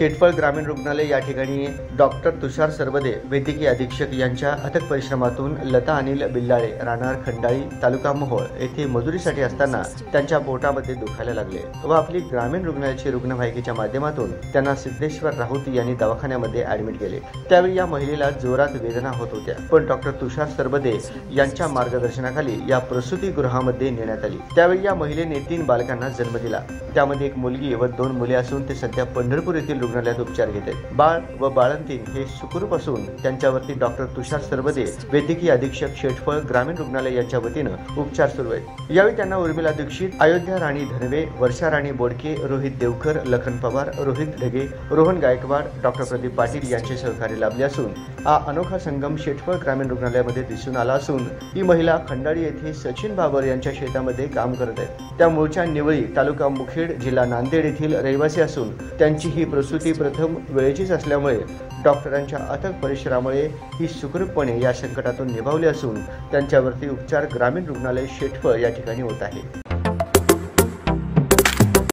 शेटफळ ग्रामीण रुग्णालय या ठिकाणी डॉक्टर तुषार सरबदे वैद्यकीय अधीक्षक यांच्या अथक परिश्रमातून लता अनिल बिल्लाळे राहणार खंडाळी तालुका मोहोळ येथे मजुरीसाठी असताना त्यांच्या पोटामध्ये दुखायला लागले व आपली ग्रामीण रुग्णालयाची रुग्णवाहिकेच्या माध्यमातून त्यांना सिद्धेश्वर राऊत यांनी दवाखान्यामध्ये ऍडमिट केले। त्यावेळी या महिलेला जोरात वेदना होत होत्या, पण डॉक्टर तुषार सरबदे यांच्या मार्गदर्शनाखाली या प्रसूतीगृहामध्ये नेण्यात आली। त्यावेळी या महिलेने 3 बालकांना जन्म दिला, त्यामध्ये एक मुलगी व 2 मुले असून ते सध्या पंढरपूर येथील रुग्णालयात उपचार घेत आहेत। बाळ व बाळंतीण हे सुखरूप असून त्यांच्यावरती डॉक्टर तुषार सरबदे वैद्यकीय अधीक्षक शेटफळ ग्रामीण रुग्णालय यांच्या वतीनं उपचार सुरू आहेत। यावेळी त्यांना उर्मिला दीक्षित, अयोध्या राणी धनवे, वर्षा राणी बोडके, रोहित देवकर, लखन पवार, रोहित ढगे, रोहन गायकवाड, डॉक्टर प्रदीप पाटील यांचे सहकार्य लाभले असून हा अनोखा संगम शेटफळ ग्रामीण रुग्णालयामध्ये दिसून आला असून ही महिला खंडाळी येथे सचिन बाबर यांच्या शेतामध्ये काम करत आहे। त्या मूळच्या निवळी तालुका मुखेड जिल्हा नांदेड येथील रहिवासी असून त्यांची ही प्रसूती प्रथम वेळेचीच असल्यामुळे डॉक्टरांच्या अथक परिश्रमामुळे ही सुखरूपपणे या संकटातून निभावली असून त्यांच्यावरती उपचार ग्रामीण रुग्णालय शेटफळ या ठिकाणी होत आहे।